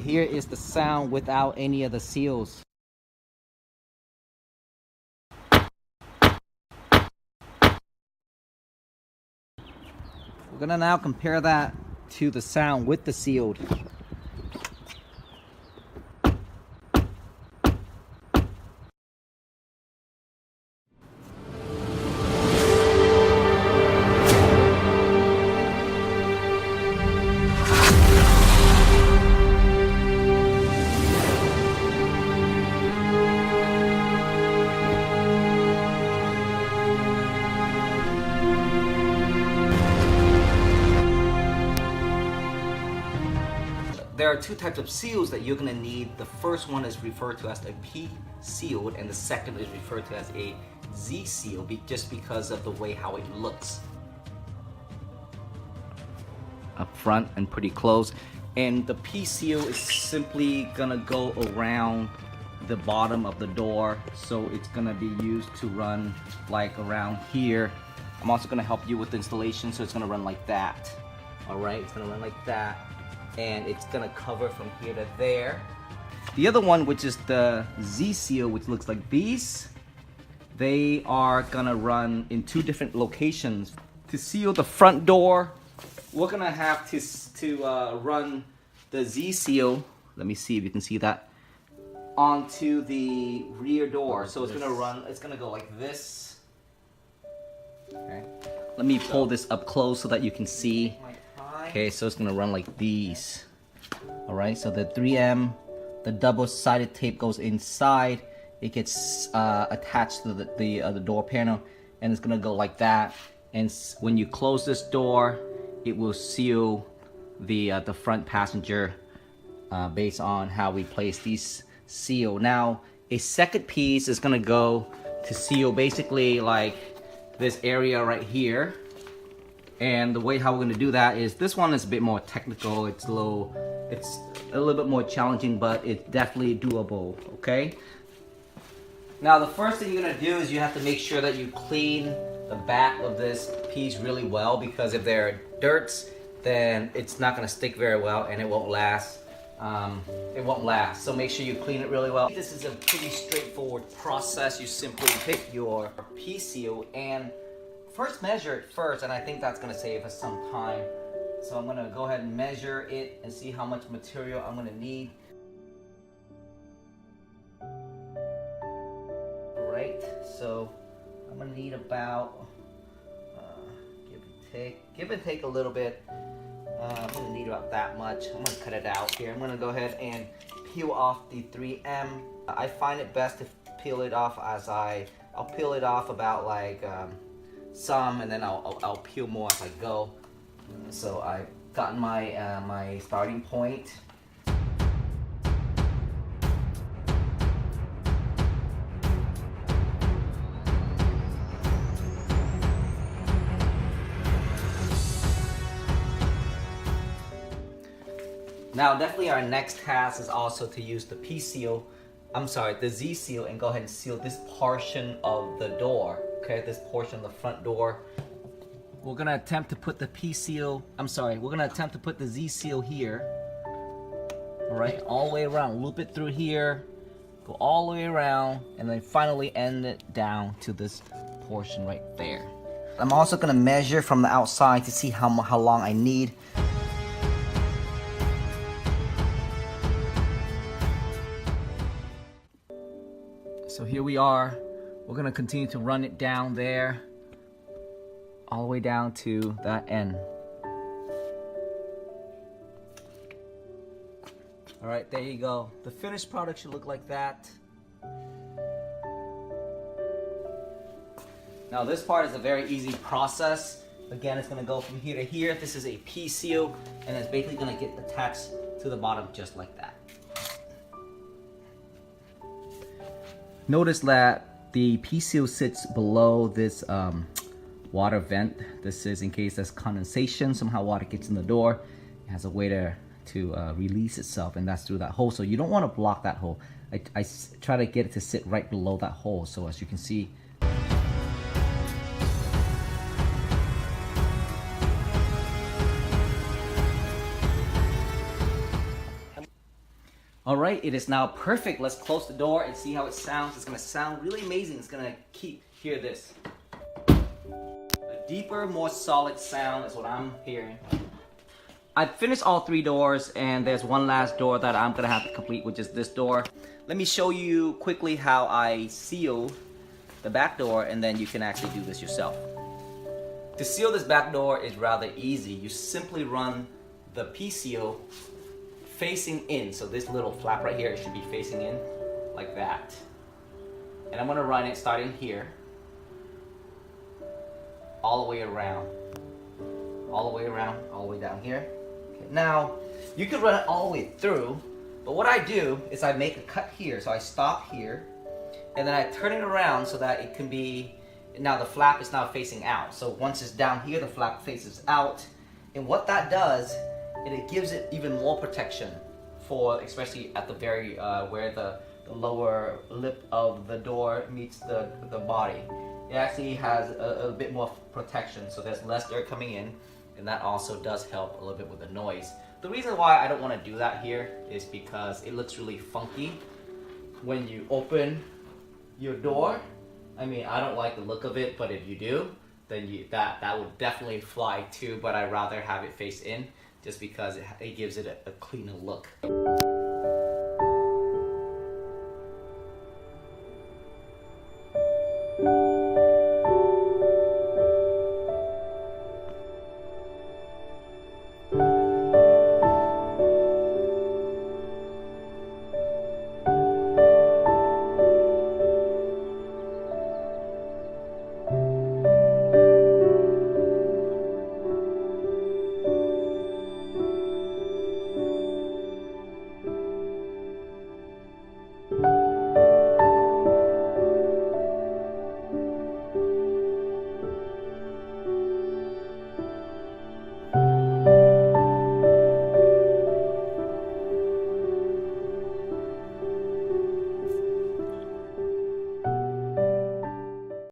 Here is the sound without any of the seals. We're gonna now compare that to the sound with the sealed. There are two types of seals that you're going to need. The first one is referred to as a P sealed, and the second is referred to as a Z seal, just because of the way how it looks. Up front and pretty close. And the P seal is simply going to go around the bottom of the door. So it's going to be used to run like around here. I'm also going to help you with the installation, so it's going to run like that. Alright, it's going to run like that. And it's gonna cover from here to there. The other one, which is the Z seal, which looks like these, they are gonna run in two different locations. To seal the front door, we're gonna have to run the Z seal. Let me see if you can see that, onto the rear door. So it's gonna go like this. Okay. Let me pull this up close so that you can see. Okay, so it's gonna run like these. Alright, so the 3M, the double-sided tape goes inside. It gets attached to the door panel, and it's gonna go like that. And when you close this door, it will seal the front passenger based on how we place these seal. Now, a second piece is gonna go to seal basically like this area right here. And the way how we're going to do that is, this one is a bit more technical. It's a little bit more challenging, but it's definitely doable. Okay. Now the first thing you're going to do is you have to make sure that you clean the back of this piece really well, because if there are dirts, then it's not going to stick very well and it won't last. So make sure you clean it really well. This is a pretty straightforward process. You simply pick your P seal and first measure it first, and I think that's going to save us some time. So I'm going to go ahead and measure it and see how much material I'm going to need. Alright, so I'm going to need about, give and take a little bit. I'm going to need about that much. I'm going to cut it out here. I'm going to go ahead and peel off the 3M. I find it best to peel it off I'll peel it off about like some, and then I'll peel more as I go. So I've gotten my my starting point. Now definitely our next task is also to use the the Z seal, and go ahead and seal this portion of the door. Okay, this portion of the front door. We're gonna attempt to put the we're gonna attempt to put the Z seal here. Alright, all the way around. Loop it through here, go all the way around, and then finally end it down to this portion right there. I'm also gonna measure from the outside to see how long I need. So here we are. We're gonna continue to run it down there, all the way down to that end. All right, there you go. The finished product should look like that. Now this part is a very easy process. Again, it's gonna go from here to here. This is a P seal, and it's basically gonna get attached to the bottom just like that. Notice that the P seal sits below this water vent. This is in case there's condensation, somehow water gets in the door. It has a way to release itself, and that's through that hole. So you don't want to block that hole. I try to get it to sit right below that hole. So as you can see, All right, it is now perfect. Let's close the door and see how it sounds. It's gonna sound really amazing. It's gonna hear this. A deeper, more solid sound is what I'm hearing. I've finished all 3 doors, and there's one last door that I'm gonna have to complete, which is this door. Let me show you quickly how I seal the back door, and then you can actually do this yourself. To seal this back door is rather easy. You simply run the P-seal facing in. So this little flap right here, it should be facing in like that. And I'm gonna run it starting here, all the way around, all the way around, all the way down here. Okay, now, you could run it all the way through, but what I do is I make a cut here. So I stop here, and then I turn it around so that it can be, now the flap is now facing out. So once it's down here, the flap faces out. And what that does, it gives it even more protection for, especially at the very, where the lower lip of the door meets the body. It actually has a bit more protection, so there's less dirt coming in, and that also does help a little bit with the noise. The reason why I don't want to do that here is because it looks really funky when you open your door. I mean, I don't like the look of it, but if you do, then that would definitely fly too, but I'd rather have it face in just because it gives it a cleaner look.